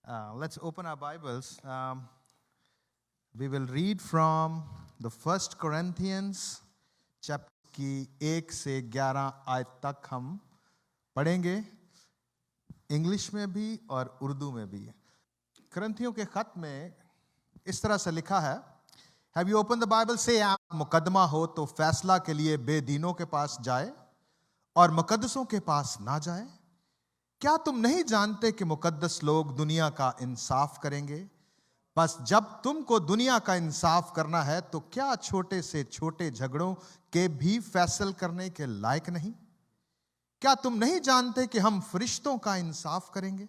Let's open our Bibles. We will read from the First Corinthians chapter की 1 से 11 आयत तक हम पढ़ेंगे, इंग्लिश में भी और उर्दू में भी। करंथियों के खत में इस तरह से लिखा है, Have you opened the Bible? Say, मुकदमा हो तो फैसला के लिए बेदीनों के पास जाए और मुकद्दसों के पास ना जाए। क्या तुम नहीं जानते कि मुकद्दस लोग दुनिया का इंसाफ करेंगे? बस जब तुमको दुनिया का इंसाफ करना है तो क्या छोटे से छोटे झगड़ों के भी फैसल करने के लायक नहीं? क्या तुम नहीं जानते कि हम फरिश्तों का इंसाफ करेंगे?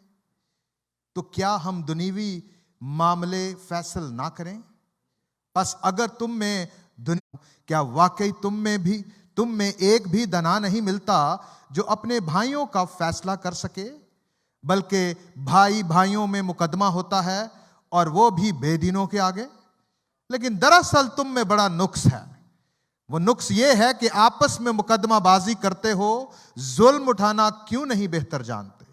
तो क्या हम दुनियावी मामले फैसल ना करें? बस अगर क्या वाकई तुम में एक भी दना नहीं मिलता जो अपने भाइयों का फैसला कर सके? बल्कि भाई भाइयों में मुकदमा होता है और वो भी बेदीनों के आगे। लेकिन दरअसल तुम में बड़ा नुक्स है। वो नुक्स ये है कि आपस में मुकदमाबाजी करते हो, जुल्म उठाना क्यों नहीं बेहतर जानते?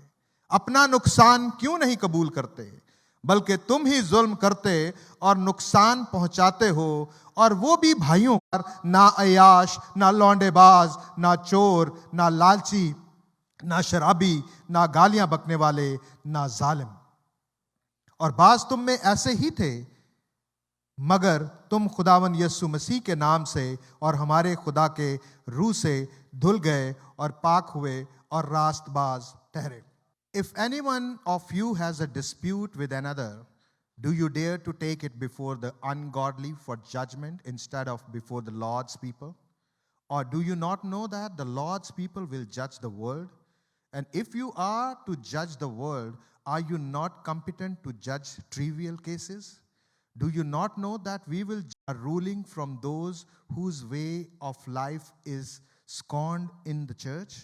अपना नुकसान क्यों नहीं कबूल करते? बल्कि तुम ही जुल्म करते और नुकसान पहुंचाते हो, और वो भी भाइयों पर। ना अयाश, ना लौंडेबाज, ना चोर, ना लालची, ना शराबी, ना गालियां बकने वाले, ना जालिम। और बाज तुम में ऐसे ही थे, मगर तुम खुदावन यीशु मसीह के नाम से और हमारे खुदा के रूह से धुल गए और पाक हुए और रास्तबाज ठहरे। If anyone of you has a dispute with another, do you dare to take it before the ungodly for judgment instead of before the Lord's people? Or do you not know that the Lord's people will judge the world? And if you are to judge the world, are you not competent to judge trivial cases? Do you not know that we will judge ruling from those whose way of life is scorned in the church?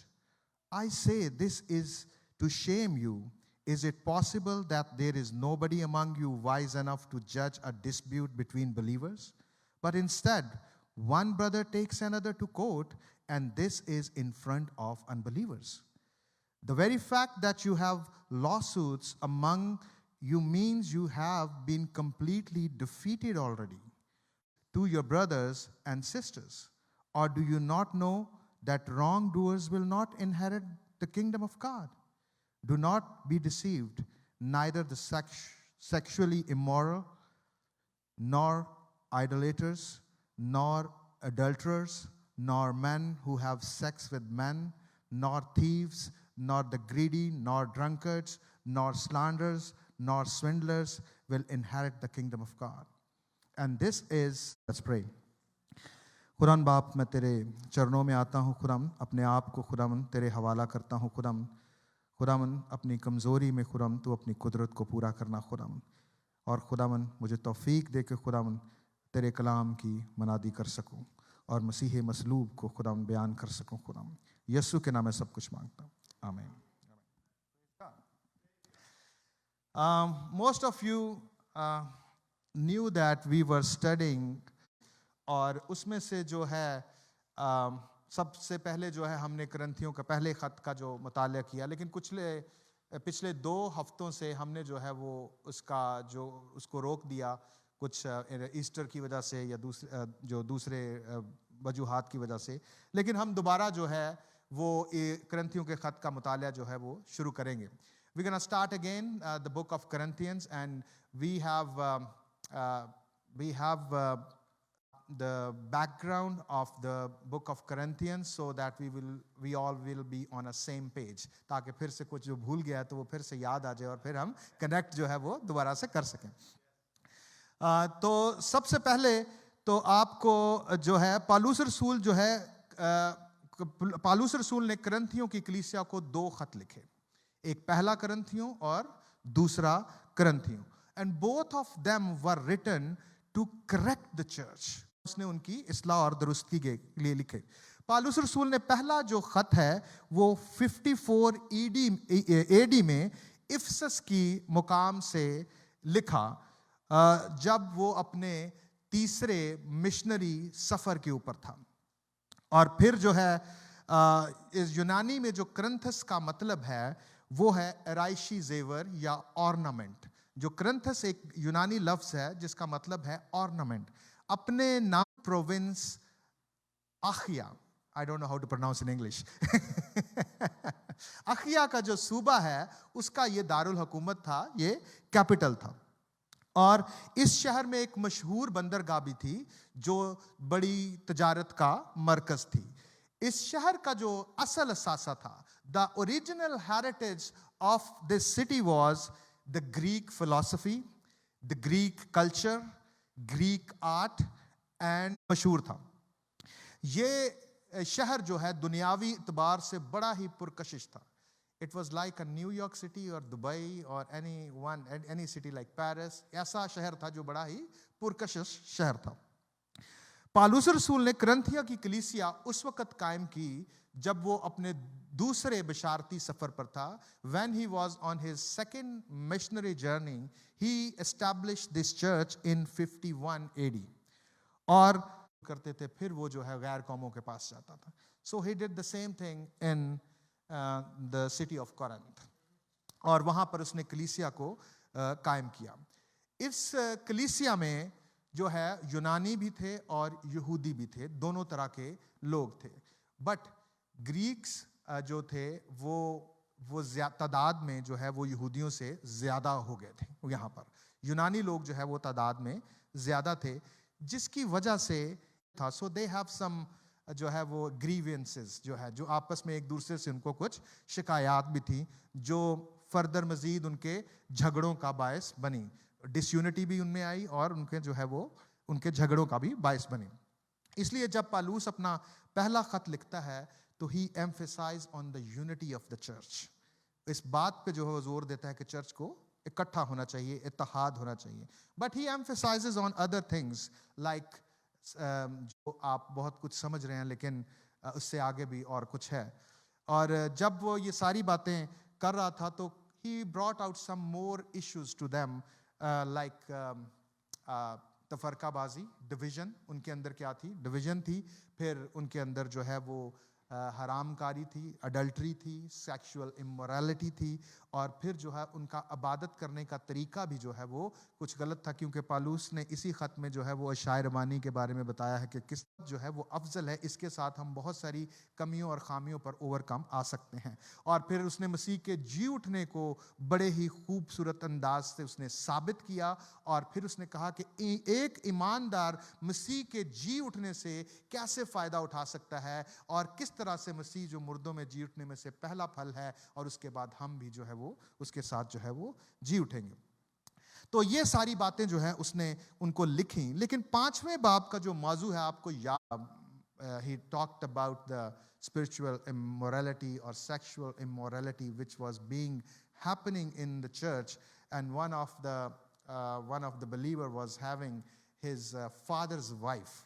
I say this is to shame you. Is it possible that there is nobody among you wise enough to judge a dispute between believers? But instead, one brother takes another to court, and this is in front of unbelievers. The very fact that you have lawsuits among you means you have been completely defeated already. To your brothers and sisters, or do you not know that wrongdoers will not inherit the kingdom of God? Do not be deceived. Neither the sexually immoral, nor idolaters, nor adulterers, nor men who have sex with men, nor thieves, nor the greedy, nor drunkards, nor slanderers, nor swindlers will inherit the kingdom of God. And this is, let's pray. खुदावन बाप, मैं तेरे चरणों में आता हूँ खुदावन, अपने आप को खुदावन तेरे हवाला करता हूँ खुदावन। खुदावन अपनी कमज़ोरी में खुदावन तू अपनी कुदरत को पूरा करना खुदावन, और खुदावन मुझे तौफीक दे के खुदावन तेरे कलाम की मनादी कर सकूं और मसीह मसलूब को खुदावन बयान कर सकूं खुदावन। यीशु के नाम में सब कुछ मांगता हूँ, आमीन। Most of you knew that we were studying, और उसमें से जो है सबसे पहले जो है हमने करंथियों का पहले ख़त का जो मुताला किया, लेकिन पिछले 2 हफ्तों से हमने जो है वो उसको रोक दिया, कुछ ईस्टर की वजह से या दूसरे वजूहात की वजह से। लेकिन हम दोबारा जो है वो करंथियों के ख़त का मुताला जो है वो शुरू करेंगे। We're going to start again the book of Corinthians, and we have the background of the book of Corinthians, so that we all will be on a same page, ताकि फिर से कुछ जो भूल गया है तो वो फिर से याद आ जाए और फिर हम कनेक्ट जो है वो दोबारा से कर सकें। तो सबसे पहले तो आपको जो है पालूस रसूल ने करंथियों की कलीसिया को 2 खत लिखे, एक पहला करंथियों और दूसरा करंथियों, and both of them were written to correct the church. उसने उनकी इस्लाह और दुरुस्ती के लिए लिखे। पालूस रसूल ने पहला जो खत है वो 54 AD में इफिसस की मुकाम से लिखा, जब वो अपने तीसरे मिशनरी सफर के ऊपर था। और फिर जो है इस यूनानी में जो करंथस का मतलब है वो है एराइशी जेवर या ऑर्नामेंट। जो करंथस एक यूनानी लफ्ज है जिसका मतलब है ऑर्नामेंट। अपने नाम प्रोविंस आखिया, I don't know how to pronounce in English, अखिया का जो सूबा है उसका ये दारुल हुकूमत था, ये कैपिटल था। और इस शहर में एक मशहूर बंदरगाह भी थी जो बड़ी तजारत का मरकज थी। इस शहर का जो असल असासा था, the original heritage of this city was the Greek philosophy, the Greek culture, Greek art and मशहूर था। ये शहर जो है दुनियावी इतबार से बड़ा ही पुरकशिश था। It was like a New York city और दुबई और एनी सिटी लाइक पेरिस। ऐसा शहर था जो बड़ा ही पुरकशिश शहर था। पालूस रसूल ने करंथिया की कलीसिया उस वक्त कायम की जब वो अपने दूसरे बशारती सफर पर था। When he was on his second missionary journey he established this church in 51 AD। और करते थे, फिर वो जो है गैर कौमों के पास जाता था। So he did the same thing in the city of Corinth, और वहां पर उसने कलीसिया को कायम किया। इस कलीसिया में जो है यूनानी भी थे और यहूदी भी थे, दोनों तरह के लोग थे। बट ग्रीक्स जो थे वो तादाद में जो है वो यहूदियों से ज्यादा हो गए थे। यहाँ पर यूनानी लोग जो है वो तादाद में ज्यादा थे, जिसकी वजह से था सो दे हैव सम जो है वो ग्रीवेंसेस जो है, जो आपस में एक दूसरे से उनको कुछ शिकायत भी थी जो फर्दर मजीद उनके झगड़ों का बायस बनी। डिसयूनिटी भी उनमें आई और उनके जो है वो उनके झगड़ों का भी बायस बनी। इसलिए जब पालूस अपना पहला खत लिखता है तो he emphasize on the unity of the church. इस बात पे जो है वो जोर देता है कि चर्च को इकट्ठा होना चाहिए, इत्तेहाद होना चाहिए। But he emphasises on other things like जो आप बहुत कुछ समझ रहे हैं, लेकिन उससे आगे भी और कुछ है। और जब वो ये सारी बातें कर रहा था तो he brought out some more issues to them, like तफरकाबाजी, डिवीजन। उनके अंदर क्या थी? डिवीजन थी। फिर उनके अंदर जो है वो हरामकारी थी, अडल्ट्री थी, सेक्सुअल इमोरलिटी थी, और फिर जो है उनका इबादत करने का तरीका भी जो है वो कुछ गलत था। क्योंकि पालूस ने इसी खत में जो है वो अशाए रबानी के बारे में बताया है कि किस जो है वो अफजल है, इसके साथ हम बहुत सारी कमियों और खामियों पर ओवरकम आ सकते हैं। और फिर उसने मसीह के जी उठने को बड़े ही खूबसूरत अंदाज से उसने साबित किया। और फिर उसने कहा कि एक ईमानदार मसीह के जी उठने से कैसे फ़ायदा उठा सकता है, और किस तरह से मसीह जो मुर्दों में जी उठने में से पहला फल है, और उसके बाद हम भी जो है वो उसके साथ जो है वो जी उठेंगे। तो ये सारी बातें जो है उसने उनको लिखी। लेकिन 5वें बाब का जो मौजू है आपको याद, he talked about the spiritual immorality or sexual immorality which was being happening in the church, and one of the believer was having his father's wife.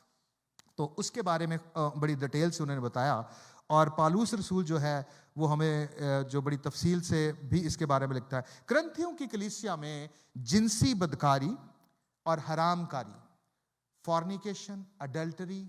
तो उसके बारे में बड़ी डिटेल से उन्होंने बताया। और पालूस रसूल जो है वो हमें जो बड़ी तफसील से भी इसके बारे में लिखता है। करंथियों की कलीसिया में जिनसी बदकारी और हरामकारी, फॉर्निकेशन, अडल्टरी,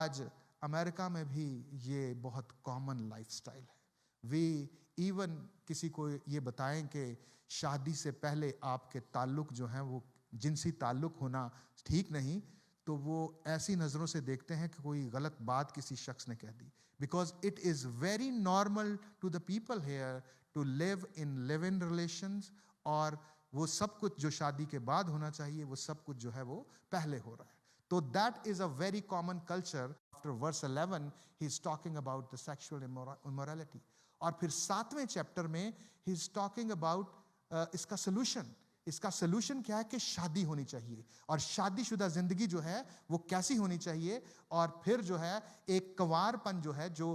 आज अमेरिका में भी ये बहुत कॉमन लाइफस्टाइल है। वे इवन किसी को ये बताएं कि शादी से पहले आपके ताल्लुक जो हैं वो जिनसी ताल्लुक होना ठीक नहीं, तो वो ऐसी नज़रों से देखते हैं कि कोई गलत बात किसी शख्स ने कह दी। Because it is very normal to the people here to live in live in relations, और वो सब कुछ जो शादी के बाद होना चाहिए वो सब कुछ जो है वो पहले हो रहा है। तो that is a very common culture. After verse 11 he is talking about the sexual immorality, और फिर 7वें चैप्टर में ही इज टॉकिंग अबाउट इसका सोल्यूशन। इसका सोल्यूशन क्या है कि शादी होनी चाहिए, और शादीशुदा जिंदगी जो है वो कैसी होनी चाहिए, और फिर जो है एक कंवारपन जो है जो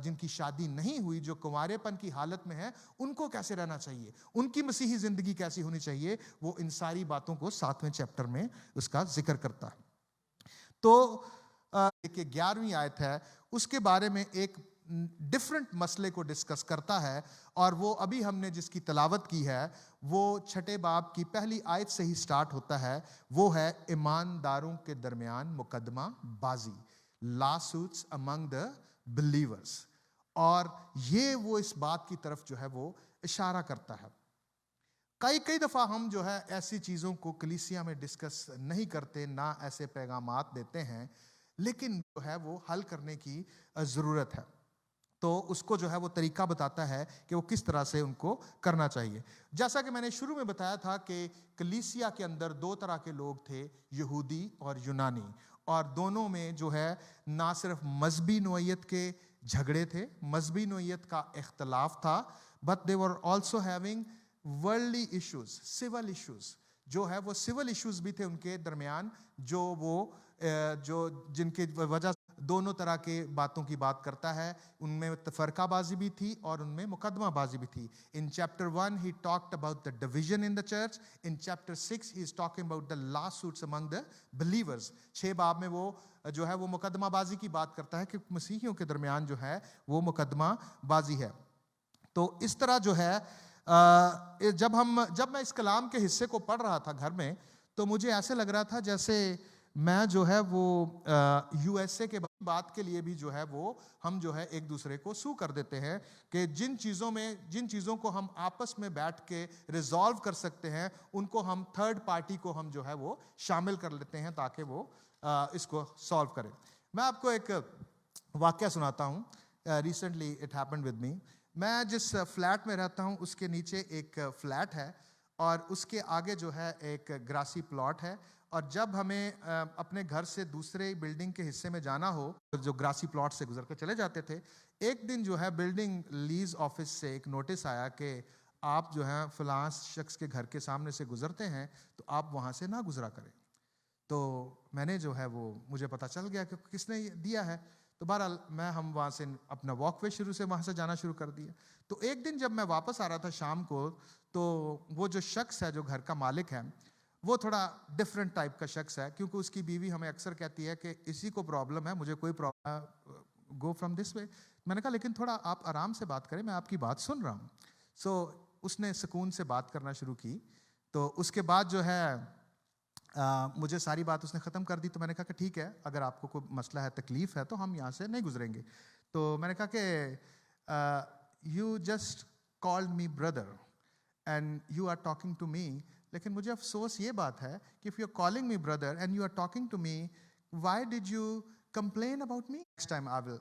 जिनकी शादी नहीं हुई, जो कंवारेपन की हालत में है, उनको कैसे रहना चाहिए, उनकी मसीही जिंदगी कैसी होनी चाहिए, वो इन सारी बातों को 7वें चैप्टर में उसका जिक्र करता है। तो 11वीं आयत है, उसके बारे में एक डिफरेंट मसले को डिस्कस करता है, और वो अभी हमने जिसकी तलावत की है वो 6 बाब की पहली आयत से ही स्टार्ट होता है। वो है ईमानदारों के दरमियान मुकदमा बाजी, लॉसूट्स अमंग द बिलीवर्स। और ये वो इस बात की तरफ जो है वो इशारा करता है। कई कई दफ़ा हम जो है ऐसी चीज़ों को कलीसिया में डिस्कस नहीं करते, ना ऐसे पैगामात देते हैं, लेकिन जो है वो हल करने की ज़रूरत है। तो उसको जो है वो तरीका बताता है कि वो किस तरह से उनको करना चाहिए। जैसा कि मैंने शुरू में बताया था कि कलीसिया के अंदर दो तरह के लोग थे, यहूदी और यूनानी, और दोनों में जो है ना सिर्फ मजहबी नोयत के झगड़े थे, मजहबी नोयत का इख्तलाफ था, but they were also having worldly issues, civil issues, जो है वो सिविल इश्यूज भी थे उनके दरमियान, जो जिनके वजह दोनों तरह के बातों की बात करता है। उनमें तफरकाबाजी भी थी और उनमें मुकदमाबाजी भी थी। In chapter 1 he talked about the division in the church. In chapter 6 he is talking about the law suits among the believers. 6 बाब में वो जो है वो मुकदमाबाजी की बात करता है कि मसीहियों के दरमियान जो है वो मुकदमाबाजी है। तो इस तरह जो है जब मैं इस कलाम के हिस्से को पढ़ रहा था घर में, तो मुझे ऐसे लग रहा था जैसे मैं जो है वो यूएसए के बात के लिए भी जो है वो हम जो है एक दूसरे को सू कर देते हैं कि जिन चीज़ों को हम आपस में बैठ के रिजॉल्व कर सकते हैं, उनको हम थर्ड पार्टी को हम जो है वो शामिल कर लेते हैं ताकि वो इसको सॉल्व करें। मैं आपको एक वाकया सुनाता हूँ। Recently it happened with me. मैं जिस फ्लैट में रहता हूँ उसके नीचे एक फ्लैट है और उसके आगे जो है एक ग्रासी प्लॉट है, और जब हमें अपने घर से दूसरे बिल्डिंग के हिस्से में जाना हो, जो ग्रासी प्लॉट से गुजर कर चले जाते थे, एक दिन जो है बिल्डिंग लीज ऑफिस से एक नोटिस आया कि आप जो है फलां शख्स के घर के सामने से गुजरते हैं तो आप वहाँ से ना गुजरा करें। तो मैंने जो है वो, मुझे पता चल गया कि किसने दिया है। तो बहरहाल हम वहाँ से अपना वॉकवे शुरू से वहाँ से जाना शुरू कर दिया। तो एक दिन जब मैं वापस आ रहा था शाम को, तो वो जो शख्स है, जो घर का मालिक है, वो थोड़ा डिफरेंट टाइप का शख्स है, क्योंकि उसकी बीवी हमें अक्सर कहती है कि इसी को प्रॉब्लम है, मुझे कोई problem, go from this way. मैंने कहा लेकिन थोड़ा आप आराम से बात करें, मैं आपकी बात सुन रहा हूँ। सो उसने सुकून से बात करना शुरू की। तो उसके बाद जो है मुझे सारी बात उसने ख़त्म कर दी। तो मैंने कहा कि ठीक है, अगर आपको कोई मसला है, तकलीफ़ है, तो हम यहाँ से नहीं गुजरेंगे। तो मैंने कहा कि you just called me brother and you are talking to me, लेकिन मुझे अफसोस ये बात है कि if you are calling me brother and you are talking to me, why did you complain about me? Next time I will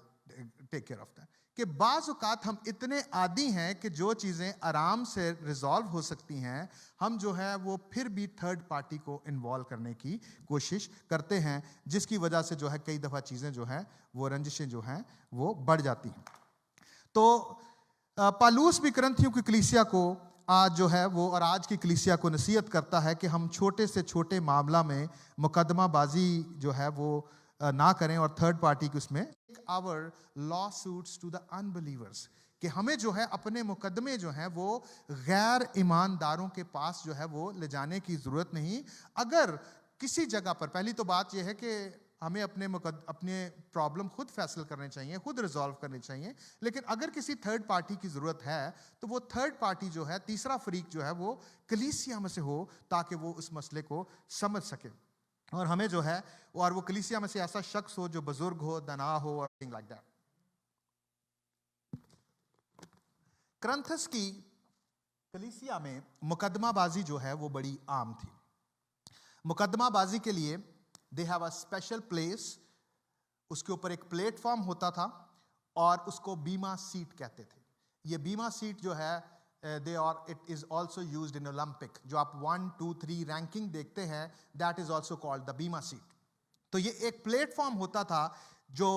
take care of that. कि बाज़ औक़ात हम इतने आदी हैं कि जो चीज़ें आराम से रिजॉल्व हो सकती हैं, हम जो है वो फिर भी थर्ड पार्टी को इन्वॉल्व करने की कोशिश करते हैं, जिसकी वजह से जो है कई दफ़ा चीज़ें जो हैं वो रंजिशें जो हैं वो बढ़ जाती हैं। तो पालूस भी करंथियों की कलीसिया को आज जो है वो, और आज की कलीसिया को नसीहत करता है कि हम छोटे से छोटे मामला में मुकदमाबाजी जो है वो ना करें और थर्ड पार्टी की उसमें our lawsuits to the unbelievers, कि हमें जो है अपने मुकदमे जो हैं वो गैर ईमानदारों के पास जो है वो ले जाने की ज़रूरत नहीं। अगर किसी जगह पर, पहली तो बात यह है कि हमें अपने प्रॉब्लम खुद फैसल करने चाहिए, खुद रिजॉल्व करने चाहिए, लेकिन अगर किसी थर्ड पार्टी की ज़रूरत है तो वो थर्ड पार्टी जो है, तीसरा फरीक जो है वो कलीसिया में से हो, ताकि वो उस मसले को समझ सके। और हमें जो है, और वो कलीसिया में से ऐसा शख्स हो जो बुजुर्ग हो, दना हो, और थिंग लाइक दैट। करंथस की कलीसिया में मुकदमाबाजी जो है वो बड़ी आम थी। मुकदमाबाजी के लिए they have a special place, उसके ऊपर एक प्लेटफॉर्म होता था और उसको बीमा सीट कहते थे। ये बीमा सीट जो है it is also used in Olympic, जो आप 1, 2, 3 रैंकिंग देखते हैं, that is also called the बीमा सीट। तो ये एक प्लेटफॉर्म होता था जो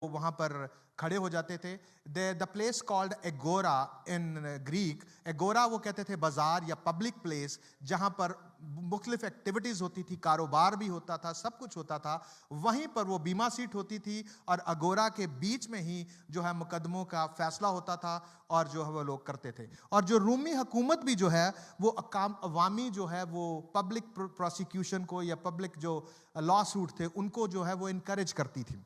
वहां पर खड़े हो जाते थे। The place called agora in Greek. Agora वो कहते थे बाजार या पब्लिक प्लेस, जहां पर मुख्तलिफ एक्टिविटीज होती थी, कारोबार भी होता था, सब कुछ होता था। वहीं पर वो बीमा सीट होती थी और अगोरा के बीच में ही जो है मुकदमों का फैसला होता था और जो है वो लोग करते थे। और जो रूमी हुकूमत भी जो है वो अवामी जो है वो पब्लिक प्रोसिक्यूशन को या पब्लिक जो लॉ सूट थे उनको जो है वो इनकरेज करती थी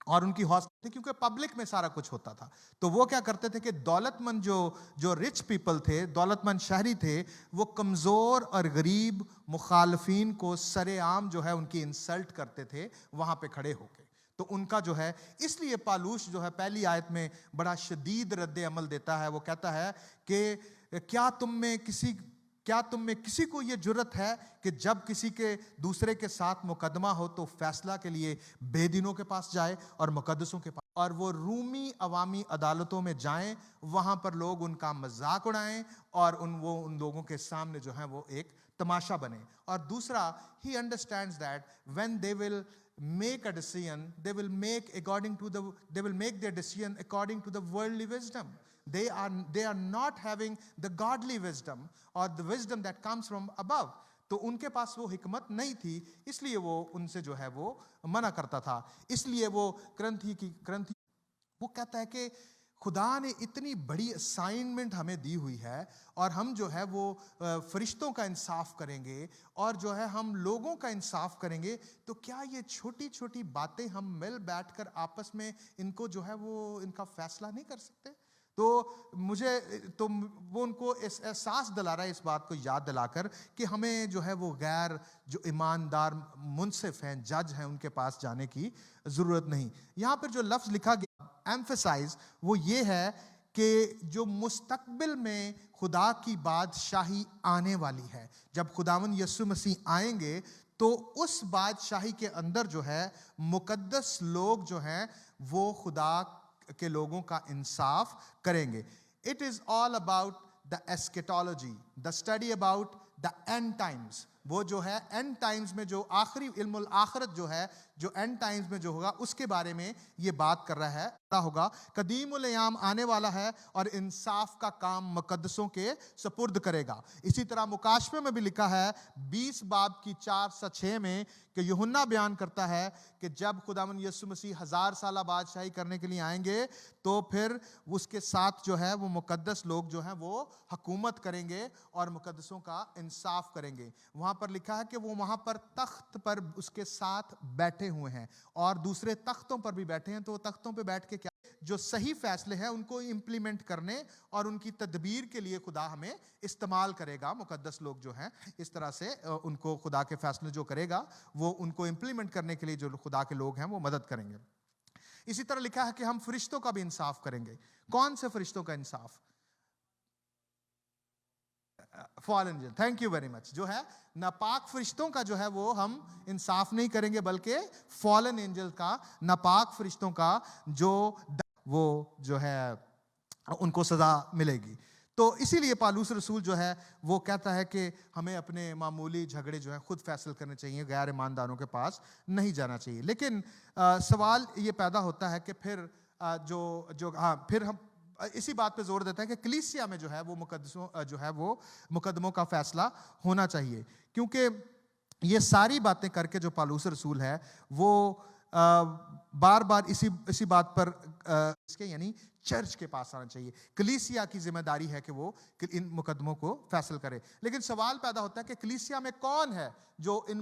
और उनकी हौसला थी, क्योंकि पब्लिक में सारा कुछ होता था। तो वो क्या करते थे कि दौलतमंद जो रिच पीपल थे, दौलतमंद शहरी थे, वो कमज़ोर और गरीब मुखालफिन को सरेआम जो है उनकी इंसल्ट करते थे वहाँ पे खड़े होके। तो उनका जो है, इसलिए पालूस जो है पहली आयत में बड़ा शदीद रद्द अमल देता है। वो कहता है कि क्या तुम में किसी को यह जुर्रत है कि जब किसी के दूसरे के साथ मुकदमा हो तो फैसला के लिए बेदीनों के पास जाए और मुकद्दसों के पास, और वो रूमी अवामी अदालतों में जाएं, वहां पर लोग उनका मजाक उड़ाएं और उन लोगों के सामने जो है वो एक तमाशा बने। और दूसरा, he understands that when they will make a decision, they will make their decision according to the worldly wisdom. They are not having the godly wisdom or the wisdom that comes from above. तो उनके पास वो हिकमत नहीं थी, इसलिए वो उनसे जो है वो मना करता था। इसलिए वो क्रंथी वो कहता है कि खुदा ने इतनी बड़ी असाइनमेंट हमें दी हुई है और हम जो है वो फरिश्तों का इंसाफ करेंगे और जो है हम लोगों का इंसाफ करेंगे, तो क्या ये छोटी छोटी बातें हम मिल बैठकर आपस में इनको जो है वो इनका फैसला नहीं कर सकते? तो वो उनको इस एहसास दिला रहा है, इस बात को याद दिलाकर कि हमें जो है वो गैर जो ईमानदार मुंसिफ हैं, जज हैं, उनके पास जाने की जरूरत नहीं। यहाँ पर जो लफ्ज लिखा गया एम्फेसाइज वो ये है कि जो मुस्तकबिल में खुदा की बादशाही आने वाली है, जब खुदावन यीशु मसीह आएंगे तो उस बादशाही के अंदर जो है मुकद्दस लोग जो हैं वो खुदा के लोगों का इंसाफ करेंगे। It is all about the eschatology, the study about the end times. वो जो है एंड टाइम्स में जो आखिरी इल्मुल आखिरत जो है, जो एंड टाइम्स में जो होगा उसके बारे में ये बात कर रहा है होगा। कदीमुल अयाम आने वाला है और इंसाफ का काम मुकद्दसों के सपुर्द करेगा। इसी तरह मुकाशफे में भी लिखा है 20 बाब की 4-6 में कि यूहन्ना बयान करता है कि जब खुदावन यीशु मसीह 1000 साल बादशाही करने के लिए आएंगे तो फिर उसके साथ जो है वो मुकद्दस लोग जो हैं वो हुकूमत करेंगे और मुकद्दसों का इंसाफ करेंगे। वहां पर लिखा है कि वो वहां पर तख्त पर उसके साथ बैठे हुए हैं और दूसरे तख्तों पर भी बैठे हैं। तो तख्तों पर बैठ के क्या जो सही फैसले हैं उनको इंप्लीमेंट करने और उनकी तदबीर के लिए खुदा हमें इस्तेमाल करेगा। मुकद्दस लोग जो हैं इस तरह से उनको खुदा के फैसले जो करेगा वो उनको इंप्लीमेंट करने के लिए जो खुदा के लोग हैं वो मदद करेंगे। इसी तरह लिखा है कि हम फरिश्तों का भी इंसाफ करेंगे। कौन से फरिश्तों का इंसाफ? Fallen angel, thank you very much. जो है नापाक फरिश्तों का जो है वो हम इंसाफ नहीं करेंगे, बल्कि फॉलन एंजल का, नापाक फरिश्तों का वो जो है उनको सजा मिलेगी। तो इसीलिए पालूस रसूल जो है वो कहता है कि हमें अपने मामूली झगड़े जो है खुद फैसल करने चाहिए, गैर ईमानदारों के पास नहीं जाना चाहिए। लेकिन सवाल ये पैदा होता है कि फिर फिर हम इसी बात पे जोर देता है कि कलीसिया में जो है वो मुकदमों का फैसला होना चाहिए, क्योंकि ये सारी बातें करके जो पालूस रसूल है वो बार बार इसी बात पर इसके यानी चर्च के पास आना चाहिए। कलीसिया की जिम्मेदारी है कि वो इन मुकदमों को फैसल करे। लेकिन सवाल पैदा होता है कि कलीसिया में कौन है जो इन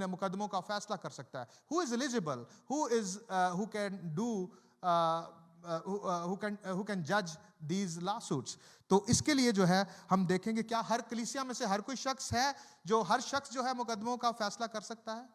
मुकदमों का फैसला कर सकता है? Who is eligible, who can do who can judge these lawsuits? तो इसके लिए जो है हम देखेंगे क्या हर कलीसिया में से हर कोई शख्स है जो हर शख्स जो है मुकदमों का फैसला कर सकता है?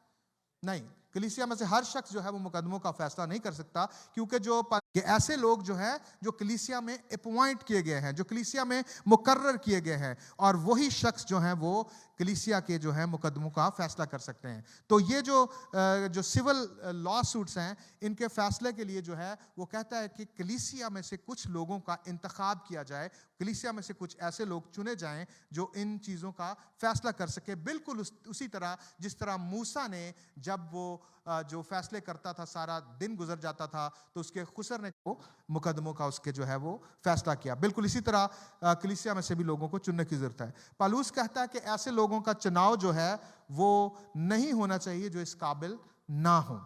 नहीं, कलीसिया में से हर शख्स जो है वो मुकदमों का फैसला नहीं कर सकता, क्योंकि जो ऐसे लोग जो हैं जो कलीसिया में अपॉइंट किए गए हैं, जो कलीसिया में मुकर्रर किए गए हैं, और वही शख्स जो हैं वो कलीसिया के जो है मुकदमों का फैसला कर सकते हैं। तो ये जो सिविल लॉ सूट्स हैं इनके फैसले के लिए जो है वो कहता है कि कलीसिया में से कुछ लोगों का इंतखाब किया जाए, कलीसिया में से कुछ ऐसे लोग चुने जाएं जो इन चीज़ों का फैसला कर सके। बिल्कुल उसी तरह जिस तरह मूसा ने जब वो जो फैसले करता था सारा दिन गुजर जाता था तो उसके खुसर ने वो मुकदमों का उसके जो है वो फैसला किया, बिल्कुल इसी तरह कलीसिया में से भी लोगों को चुनने की जरूरत है। पालूस कहता है कि ऐसे लोगों का चुनाव जो है वो नहीं होना चाहिए जो इस काबिल ना हो।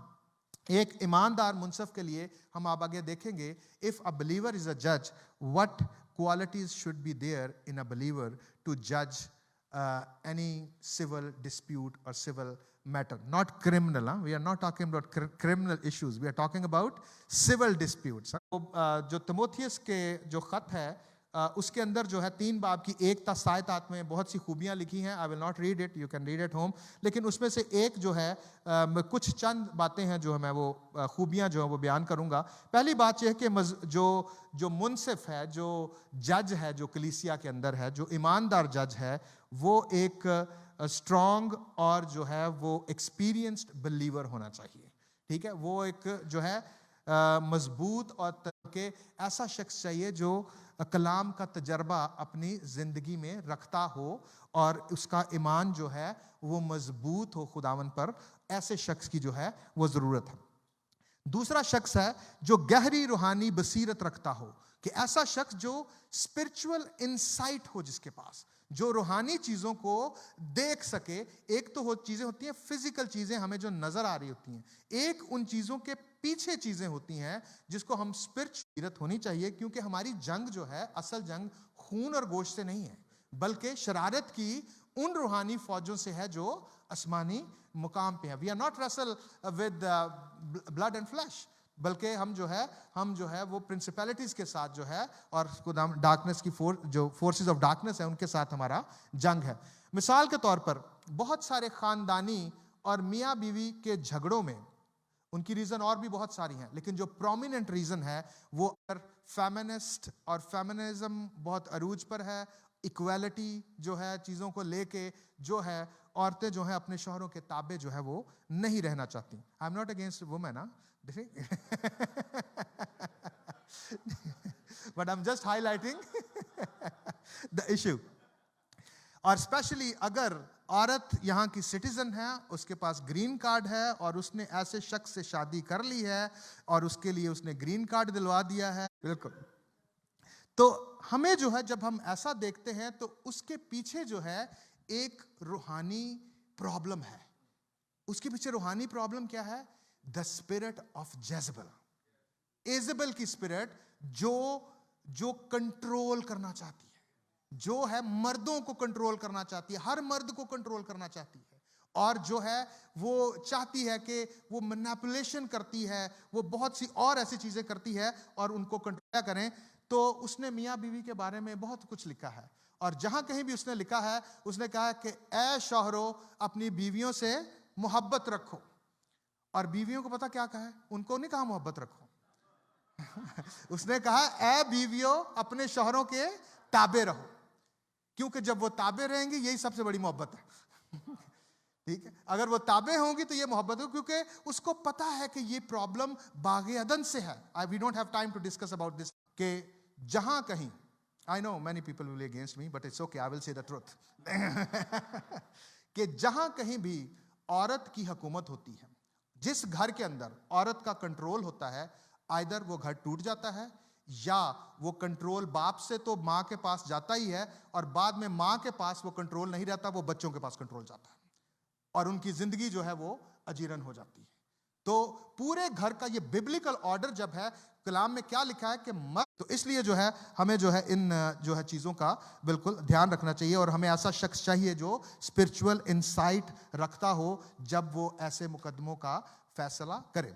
एक ईमानदार मुंसफ के लिए हम आप आगे देखेंगे, if a believer is a जज, what qualities should be there in a believer to judge any civil dispute or civil matter, not criminal. We are not talking about criminal issues, we are talking about civil disputes. जो तिमोथियस के जो खत है उसके अंदर जो है 3 बाब की एकता सायतात में बहुत सी खूबियां लिखी हैं. I will not read it, you can read it home. लेकिन उसमें से एक जो है कुछ चंद बातें हैं जो मैं वो खूबियां जो है वो बयान करूंगा. पहली बात यह है कि जो मुनसिफ है, जो जज है, जो कलीसिया के अंदर है, जो ईमानदार जज है, वो एक स्ट्रॉन्ग और जो है वो एक्सपीरियंस्ड बिलीवर होना चाहिए. ठीक है, वो एक जो है मजबूत और के ऐसा शख्स चाहिए जो कलाम का तजर्बा अपनी जिंदगी में रखता हो और उसका ईमान जो है वो मजबूत हो खुदावन पर. ऐसे शख्स की जो है वो जरूरत है. दूसरा शख्स है जो गहरी रूहानी बसीरत रखता हो, कि ऐसा शख्स जो स्पिरिचुअल इंसाइट हो, जिसके पास जो रूहानी चीजों को देख सके. एक तो चीजें होती हैं फिजिकल चीजें हमें जो नजर आ रही होती हैं, एक उन चीजों के पीछे चीजें होती हैं जिसको हम स्पिरिचुअल होनी चाहिए. क्योंकि हमारी जंग जो है, असल जंग खून और गोश्त से नहीं है, बल्कि शरारत की उन रूहानी फौजों से है जो आसमानी मुकाम पे है. We are not wrestle with blood and flesh, बल्कि हम जो है वो प्रिंसिपैलिटीज के साथ जो है और डार्कनेस की जो फोर्सेस ऑफ डार्कनेस है उनके साथ हमारा जंग है. मिसाल के तौर पर बहुत सारे खानदानी और मियाँ बीवी के झगड़ों में, उनकी रीजन और भी बहुत सारी हैं, लेकिन जो प्रोमिनेंट रीजन है वो फेमिनिस्ट और फेमिनिज्म बहुत अरूज पर है. इक्वालिटी जो है चीजों को लेके जो है, औरतें जो है अपने शौहरों के ताबे जो है वो नहीं रहना चाहती. I am not against women, but I'm just highlighting the issue. और स्पेशली अगर औरत यहाँ की सिटीजन है, उसके पास ग्रीन कार्ड है और उसने ऐसे शख्स से शादी कर ली है और उसके लिए उसने ग्रीन कार्ड दिलवा दिया है, बिल्कुल, तो हमें जो है जब हम ऐसा देखते हैं तो उसके पीछे जो है एक रूहानी प्रॉब्लम है. उसके पीछे रूहानी प्रॉब्लम क्या है? The spirit of Jezebel. Jezebel की स्पिरिट जो कंट्रोल करना चाहती है, जो है मर्दों को कंट्रोल करना चाहती है, हर मर्द को कंट्रोल करना चाहती है, और जो है वो चाहती है कि वो मैनिपुलेशन करती है, वो बहुत सी और ऐसी चीजें करती है और उनको कंट्रोल करें. तो उसने मियाँ बीवी के बारे में बहुत कुछ लिखा है, और जहां कहीं भी उसने लिखा है, उसने कहा कि ऐ शौहरों अपनी बीवियों से मोहब्बत रखो. और बीवियों को पता क्या कहा है? उनको नहीं कहा मोहब्बत रखो. उसने कहा ऐ बीवियों अपने शौहरों के ताबे रहो, क्योंकि जब वो ताबे रहेंगे यही सबसे बड़ी मोहब्बत है. ठीक है, अगर वो ताबे होंगी तो ये मोहब्बत हो, क्योंकि उसको पता है कि ये प्रॉब्लम बागे अदन से है. We don't have time to discuss about this. कि जहां कहीं, I know many people will be against me but it's okay, I will say the truth. कि जहां कहीं भी औरत की हुकूमत होती है, जिस घर के अंदर औरत का कंट्रोल होता है, आइदर वो घर टूट जाता है या वो कंट्रोल बाप से तो मां के पास जाता ही है, और बाद में मां के पास वो कंट्रोल नहीं रहता, वो बच्चों के पास कंट्रोल जाता है और उनकी जिंदगी जो है वो अजीरन हो जाती है. तो पूरे घर का ये बिब्लिकल ऑर्डर जब है, कलाम में क्या लिखा है कि मत, तो इसलिए जो है हमें जो है इन जो है चीजों का बिल्कुल ध्यान रखना चाहिए. और हमें ऐसा शख्स चाहिए जो स्पिरिचुअल इंसाइट रखता हो जब वो ऐसे मुकदमों का फैसला करे.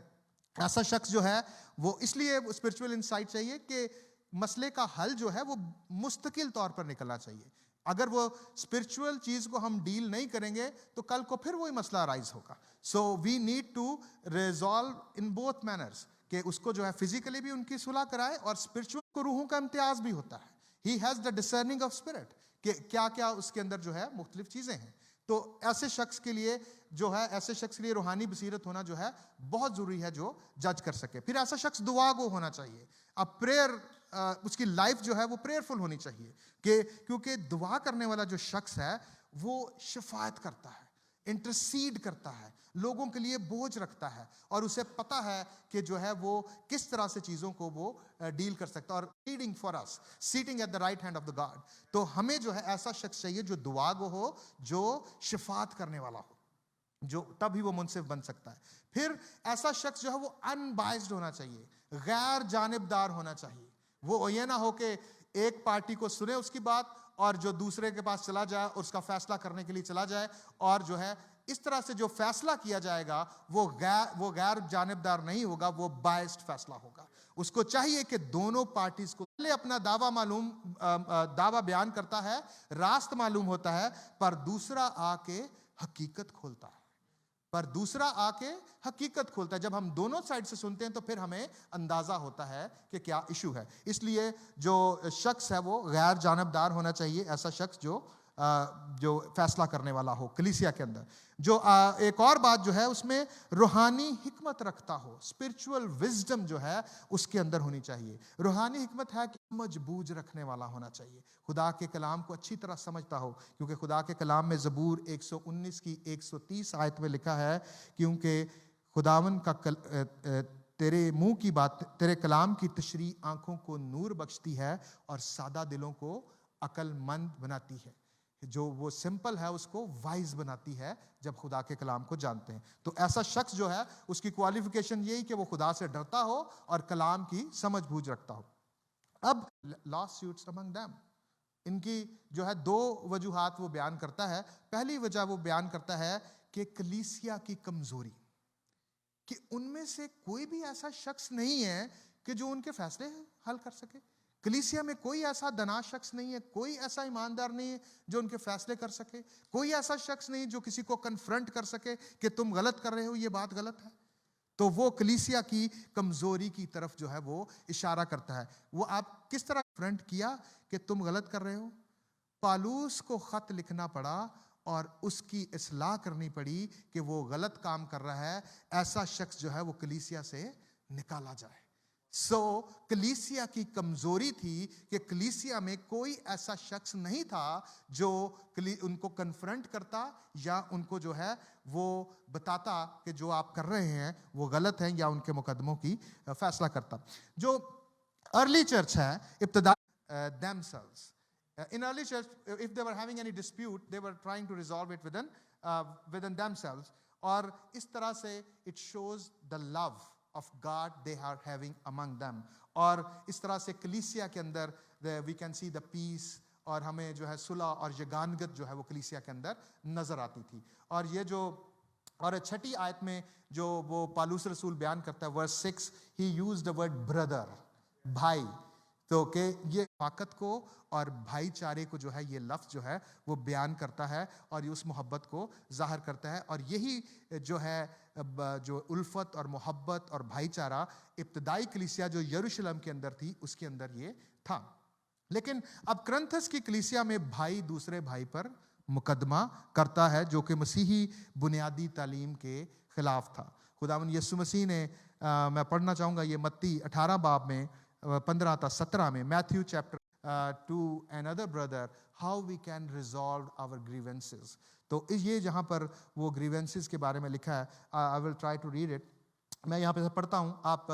ऐसा शख्स जो है वो इसलिए स्पिरिचुअल इंसाइट चाहिए कि मसले का हल जो है वो मुस्तकिल तौर पर निकलना चाहिए. अगर वो स्पिरिचुअल चीज को हम डील नहीं करेंगे तो कल को फिर वही मसला राइज होगा. So we need to resolve in both manners, कि उसको जो है फिजिकली भी उनकी सुलह कराए और स्पिरिचुअल को रूहों का इम्तियाज भी होता है. He has the discerning of spirit, कि क्या क्या उसके अंदर जो है मुख्तलिफ चीजें हैं. तो ऐसे शख्स के लिए जो है, ऐसे शख्स के लिए रूहानी बसीरत होना जो है बहुत जरूरी है, जो जज कर सके. फिर ऐसा शख्स दुआ गो होना चाहिए. अब प्रेयर, उसकी लाइफ जो है वो प्रेयरफुल होनी चाहिए, कि क्योंकि दुआ करने वाला जो शख्स है वो शिफायत करता है, इंटरसीड करता है, लोगों के लिए बोझ रखता है, और उसे पता है कि जो है वो किस तरह से चीजों को वो डील कर सकता है. और leading for us, sitting at the right hand of the God. तो हमें जो है ऐसा शख्स चाहिए जो दुआ गो हो, जो शिफात करने वाला हो, जो तभी वो मुनसिफ बन सकता है. फिर ऐसा शख्स जो है वो अनबाइज्ड होना चाहिए, गैर जानिबदार होना चाहिए. वो ये ना हो कि एक पार्टी को सुने उसकी बात और जो दूसरे के पास चला जाए और उसका फैसला करने के लिए चला जाए, और जो है इस तरह से जो फैसला किया जाएगा वो गैर जानिबदार नहीं होगा, वो बायस्ड फैसला होगा। उसको चाहिए कि दोनों पार्टीज को पहले अपना दावा बयान करता है, रास्त मालूम होता है, पर दूसरा आके हकीकत खोलता है। जब हम दोनों साइड से सुनते हैं तो फिर हमें अंदाजा होता है कि क्या इशू है। इसलिए जो शख्स है वो गैर जानिबदार होना चाहिए, ऐसा शख्स जो फैसला करने वाला हो कलीसिया के अंदर। जो एक और बात जो है उसमें रूहानी हिकमत रखता हो, स्पिरिचुअल विजडम जो है उसके अंदर होनी चाहिए। रूहानी हिकमत है कि समझ बूझ रखने वाला होना चाहिए, खुदा के कलाम को अच्छी तरह समझता हो, क्योंकि खुदा के कलाम में ज़बूर 119 की 130 आयत में लिखा है, क्योंकि खुदावन का तेरे मुंह की बात, तेरे कलाम की तशरीह आंखों को नूर बख्शती है और सादा दिलों को अक्लमंद बनाती है। जो वो सिंपल है उसको वाइज बनाती है जब खुदा के कलाम को जानते हैं। तो ऐसा शख्स जो है उसकी क्वालिफिकेशन यही कि वो खुदा से डरता हो और कलाम की समझ बूझ रखता हो। अब लॉ सूट्स अमंग देम, इनकी जो है दो वजूहात वो बयान करता है। पहली वजह वो बयान करता है कि कलीसिया की कमजोरी, कि उनमें से कोई भी ऐसा शख्स नहीं है कि जो उनके फैसले हल कर सके। कलीसिया में कोई ऐसा दना शख्स नहीं है, कोई ऐसा ईमानदार नहीं है जो उनके फैसले कर सके, कोई ऐसा शख्स नहीं जो किसी को कन्फ्रंट कर सके कि तुम गलत कर रहे हो, ये बात गलत है। तो वो कलीसिया की कमजोरी की तरफ जो है वो इशारा करता है। वो आप किस तरह कन्फ्रंट किया कि तुम गलत कर रहे हो? पालूस को खत लिखना पड़ा और उसकी इस्लाह करनी पड़ी कि वो गलत काम कर रहा है, ऐसा शख्स जो है वो कलीसिया से निकाला जाए। कलीसिया की कमजोरी थी कि कलीसिया में कोई ऐसा शख्स नहीं था जो उनको कन्फ्रंट करता या उनको जो है वो बताता कि जो आप कर रहे हैं वो गलत है, या उनके मुकदमों की फैसला करता। जो अर्ली चर्च है, इब्तिदा themselves. In early church, if they were having any dispute, they were trying to resolve it within themselves. और इस तरह से it shows the love of God they are having among them. और इस तरह से कलीसिया के अंदर we can see the peace, और हमें जो है सुलह और यगानगत जो है वो कलीसिया के अंदर नजर आती थी। और ये जो और छठी आयत में जो वो पालूस रसूल बयान करता है, verse 6, he used the word brother, भाई। तो कि ये ताकत को और भाईचारे को जो है ये लफ्ज़ जो है वो बयान करता है और ये उस मोहब्बत को जाहिर करता है। और यही जो है जो उल्फत और मोहब्बत और भाईचारा इब्तदाई कलीसिया जो यरूशलेम के अंदर थी उसके अंदर ये था। लेकिन अब करंथस की कलीसिया में भाई दूसरे भाई पर मुकदमा करता है, जो कि मसीही बुनियादी तालीम के खिलाफ था। खुदावंद यीशु मसीह ने मैं पढ़ना चाहूँगा ये मत्ती 18 बाब में 15 था 17 में, Matthew chapter to another brother how we can resolve our grievances. तो ये जहाँ पर वो ग्रीवेंसेस के बारे में लिखा है, I will try to read it. मैं यहाँ पे पढ़ता हूँ, आप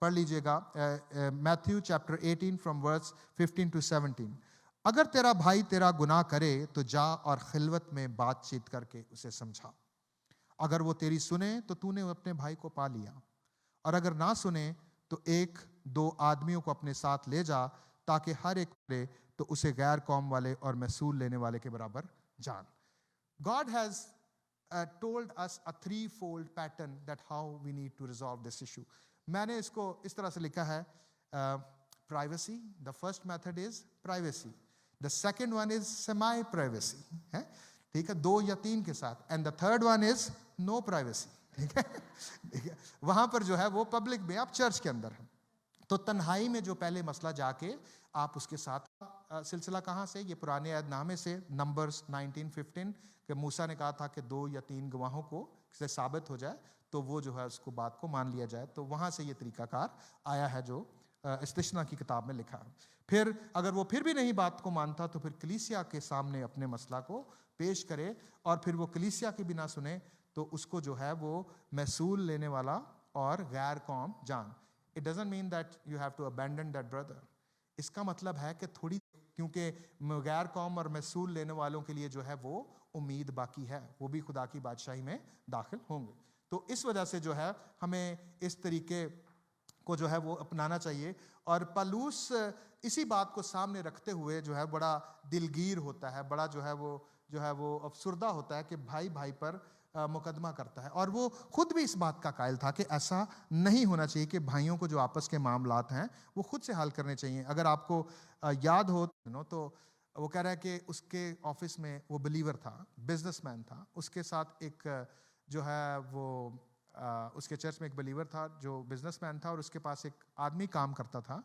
पढ़ लीजिएगा। Matthew chapter 18 from verse 15 to 17। अगर तेरा भाई तेरा गुनाह करे तो जा और खिलवत में बातचीत करके उसे समझा। अगर वो तेरी सुने तो तूने अपने भाई को पा लिया, और अगर ना सुने तो 1-2 आदमियों को अपने साथ ले जा, ताकि हर एक करे तो उसे गैर कौम वाले और महसूल लेने वाले के बराबर जान। God has told us a threefold pattern that how we need to resolve this issue. मैंने इसको इस तरह से लिखा है, privacy, the first method is privacy, the second one is semi privacy, है ठीक है, 2 या 3 के साथ, and the third one is no privacy, ठीक है। वहां पर जो है वो पब्लिक में, आप चर्च के अंदर है। तो तन्हाई में जो पहले मसला जाके आप उसके साथ, सिलसिला कहाँ से, ये पुराने अहदनामे से, नंबर्स 19:15 कि मूसा ने कहा था कि 2 या 3 गवाहों को से साबित हो जाए तो वो जो है उसको बात को मान लिया जाए। तो वहाँ से ये तरीकाकार आया है जो इस्तिश्ना की किताब में लिखा है। फिर अगर वो फिर भी नहीं बात को मानता तो फिर कलीसिया के सामने अपने मसला को पेश करे, और फिर वो कलीसिया की बिना सुने तो उसको जो है वो महसूल लेने वाला और गैर कौम जान। It doesn't mean that you have to abandon that brother. इसका मतलब है कि थोड़ी, क्योंकि गैर कौम और महसूल लेने वालों के लिए जो है वो उम्मीद बाकी है, वो भी खुदा की बादशाही में दाखिल होंगे। तो इस वजह से जो है हमें इस तरीके को जो है वो अपनाना चाहिए। और पौलुस इसी बात को सामने रखते हुए जो है बड़ा दिलगीर होता है, बड़ा जो है वो अफसुर्दा होता है कि भाई भाई पर मुकदमा करता है। और वो खुद भी इस बात का कायल था कि ऐसा नहीं होना चाहिए, कि भाइयों को जो आपस के मामलात हैं वो खुद से हल करने चाहिए। अगर आपको याद हो तो वो कह रहा है कि उसके ऑफिस में वो बिलीवर था, बिजनेसमैन था, उसके साथ एक जो है वो उसके चर्च में एक बिलीवर था जो बिजनेसमैन था, और उसके पास एक आदमी काम करता था,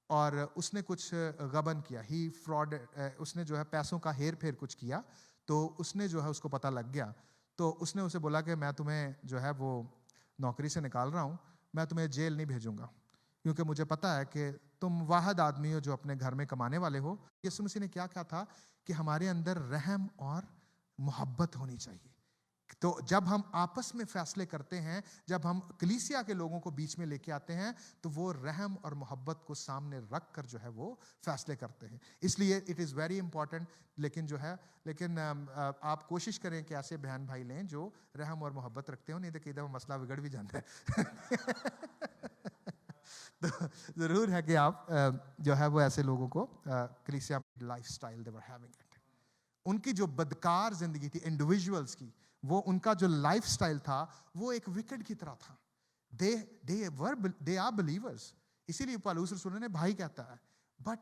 और उसने कुछ गबन किया, ही फ्रॉड, उसने जो है पैसों का हेर फेर कुछ किया। तो उसने जो है उसको पता लग गया, तो उसने उसे बोला कि मैं तुम्हें जो है वो नौकरी से निकाल रहा हूँ, मैं तुम्हें जेल नहीं भेजूंगा, क्योंकि मुझे पता है कि तुम वाहिद आदमी हो जो अपने घर में कमाने वाले हो। यीशु मसीह ने क्या कहा था कि हमारे अंदर रहम और मोहब्बत होनी चाहिए। तो जब हम आपस में फैसले करते हैं, जब हम कलीसिया के लोगों को बीच में लेके आते हैं, तो वो रहम और मोहब्बत को सामने रख कर जो है वो फैसले करते हैं। इसलिए इट इज़ वेरी इंपॉर्टेंट। लेकिन आप कोशिश करें कि ऐसे बहन भाई लें जो रहम और मोहब्बत रखते हो, नहीं तो कई दफ़ा मसला बिगड़ भी जाता है। तो ज़रूर है कि आप जो है वो ऐसे लोगों को कलीसिया life style they were having it, उनकी जो बदकार जिंदगी थी इंडिविजुअल्स की, वो उनका जो लाइफस्टाइल था वो एक विकेट की तरह था। दे आर बिलीवर्स, इसीलिए पौलुस रसूल ने भाई कहता है। बट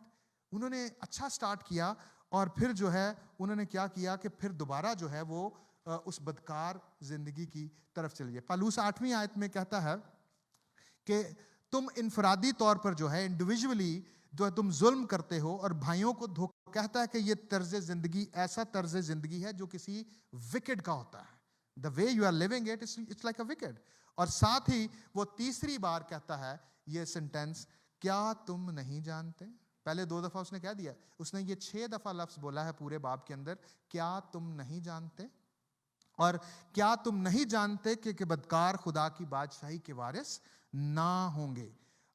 उन्होंने अच्छा स्टार्ट किया, और फिर जो है उन्होंने क्या किया कि फिर दोबारा जो है वो उस बदकार जिंदगी की तरफ चले गए। पौलुस 8वीं आयत में कहता है कि तुम इनफरादी तौर पर जो है इंडिविजुअली जो है तुम जुल्म करते हो और भाइयों को धोखा। कहता है कि ये तर्ज जिंदगी ऐसा तर्ज जिंदगी है जो किसी विकेट का होता है। The way you are living it it's like a wicket. और साथ ही वो तीसरी बार कहता है ये सेंटेंस, क्या तुम नहीं जानते। पहले 2 दफा उसने कह दिया, उसने ये 6 दफा लफ्ज बोला है पूरे बाब के अंदर, क्या तुम नहीं जानते। और क्या तुम नहीं जानते कि बदकार खुदा की बादशाही के वारिस ना होंगे।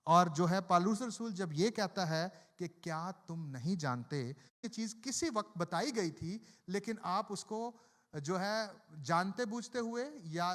और जो है पौलुस रसूल जब ये कहता है कि क्या तुम नहीं जानते, ये चीज़ किसी वक्त बताई गई थी, लेकिन आप उसको जो है जानते बूझते हुए या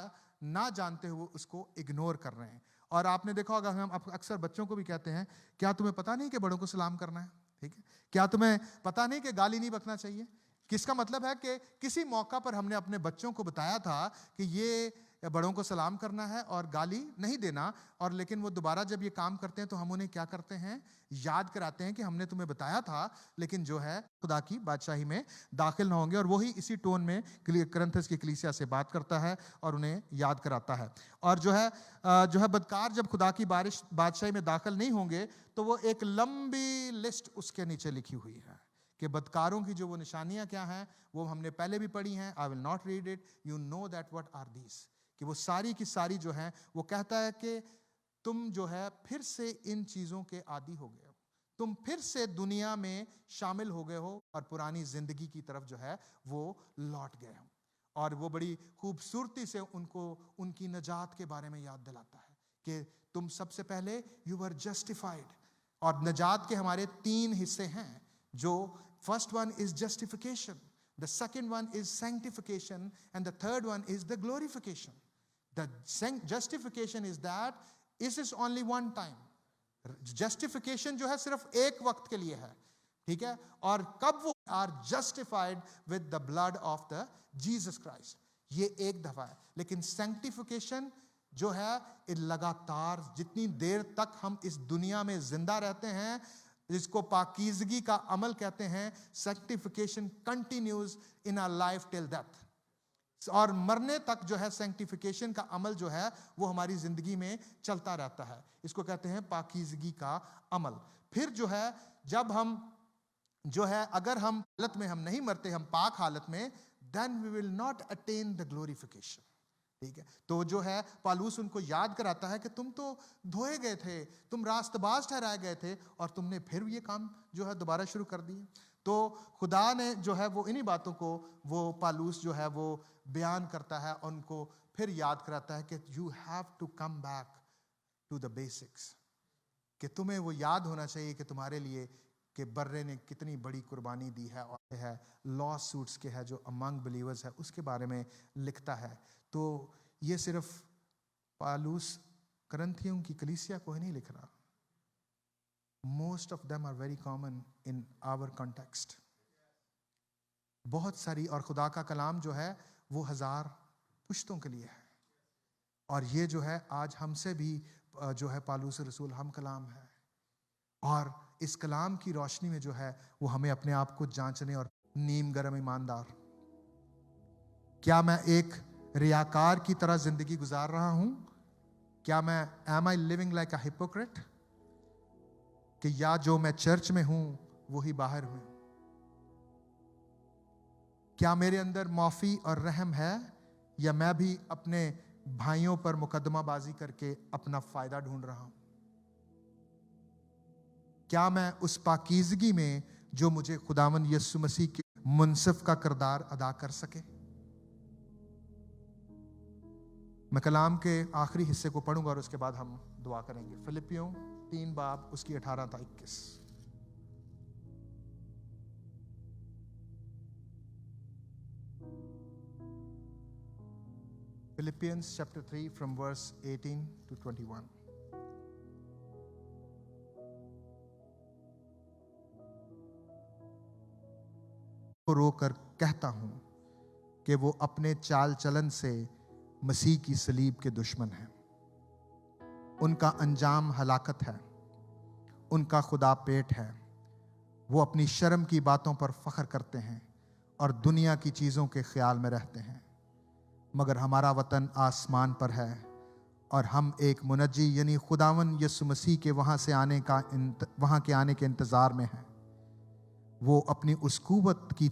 ना जानते हुए उसको इग्नोर कर रहे हैं। और आपने देखा होगा, हम अक्सर बच्चों को भी कहते हैं, क्या तुम्हें पता नहीं कि बड़ों को सलाम करना है, ठीक है, क्या तुम्हें पता नहीं कि गाली नहीं बकना चाहिए। किसका मतलब है कि किसी मौका पर हमने अपने बच्चों को बताया था कि ये बड़ों को सलाम करना है और गाली नहीं देना, और लेकिन वो दोबारा जब ये काम करते हैं तो हम उन्हें क्या करते हैं, याद कराते हैं कि हमने तुम्हें बताया था, लेकिन जो है खुदा की बादशाही में दाखिल ना होंगे। और वही इसी टोन में कुरिन्थस की कलीसिया से बात करता है और उन्हें याद कराता है। और जो है बदकार जब खुदा की बादशाही में दाखिल नहीं होंगे, तो वो एक लंबी लिस्ट उसके नीचे लिखी हुई है कि बदकारों की जो वो निशानियां क्या हैं, वो हमने पहले भी पढ़ी हैं। I will not read it, you know that what are these, कि वो सारी की सारी जो है वो कहता है कि तुम जो है फिर से इन चीजों के आदी हो गए हो, तुम फिर से दुनिया में शामिल हो गए हो और पुरानी जिंदगी की तरफ जो है वो लौट गए हो। और वो बड़ी खूबसूरती से उनको उनकी नजात के बारे में याद दिलाता है कि तुम सबसे पहले यू वर जस्टिफाइड। और नजात के हमारे 3 हिस्से हैं, जो first one is justification, the second one is sanctification, and the third one is the glorification. The justification is that it is only one time. Justification जो है सिर्फ एक वक्त के लिए है, ठीक है। और कब वो are justified with the blood of the Jesus Christ, ये एक दफा है। लेकिन सैंक्टिफिकेशन जो है लगातार, जितनी देर तक हम इस दुनिया में जिंदा रहते हैं, जिसको पाकीज़गी का अमल कहते हैं, sanctification continues in our life till death. और मरने तक जो है सैंक्टिफिकेशन का अमल जो है वो हमारी जिंदगी में चलता रहता है। इसको कहते हैं पाकीज़गी का अमल। फिर जो है जब हम जो है अगर हम हालत में हम नहीं मरते, हम पाक हालत में, then we will not attain the glorification, ठीक है। तो जो है पौलुस उनको याद कराता है कि तुम तो धोए गए थे, तुम रास्तबाज ठहराए गए थे, और तुमने फिर ये काम जो है दोबारा शुरू कर दिए। तो खुदा ने जो है वो इन्हीं बातों को वो पौलुस जो है वो बयान करता है, उनको फिर याद कराता है कि you have to come back to the basics, कि तुम्हें वो याद होना चाहिए कि तुम्हारे लिए कि बर्रे ने कितनी बड़ी कुर्बानी दी है। और है लॉ सूट्स के है जो अमंग बिलीवर्स है उसके बारे में लिखता है। तो ये सिर्फ पौलुस करंथियों की कलीसिया को ही नहीं लिख रहा. Most of them are very common in our context. बहुत सारी, और खुदा का कलाम जो है वो 1000 पुश्तों के लिए है. और ये जो है आज हमसे भी जो है पालूस रसूल हम कलाम है. और इस कलाम की रोशनी में जो है वो हमें अपने आप को जांचने और नीम गरम ईमानदार, क्या मैं एक रियाकार की तरह जिंदगी गुजार रहा हूं? क्या मैं am I living like a hypocrite? कि या जो मैं चर्च में हूं वही बाहर हूं? क्या मेरे अंदर माफी और रहम है, या मैं भी अपने भाइयों पर मुकदमाबाजी करके अपना फायदा ढूंढ रहा हूं? क्या मैं उस पाकीज़गी में जो मुझे खुदावन यीशु मसीह के मुनसिफ का किरदार अदा कर सके? मैं कलाम के आखिरी हिस्से को पढ़ूंगा और उसके बाद हम दुआ करेंगे. फिलिपियों 3 बाब उसकी 18 था 21. Philippians chapter 3 from verse 18 to 21. रोकर कहता हूं कि वो अपने चाल चलन से मसीह की सलीब के दुश्मन हैं. उनका अंजाम हलाकत है, उनका खुदा पेट है. वो अपनी शर्म की बातों पर फख्र करते हैं और दुनिया की चीज़ों के ख्याल में रहते हैं. मगर हमारा वतन आसमान पर है और हम एक मुनज्जी यानी खुदावन यीशु मसीह के वहाँ के आने के इंतज़ार में हैं. वो अपनी उस कुव्वत की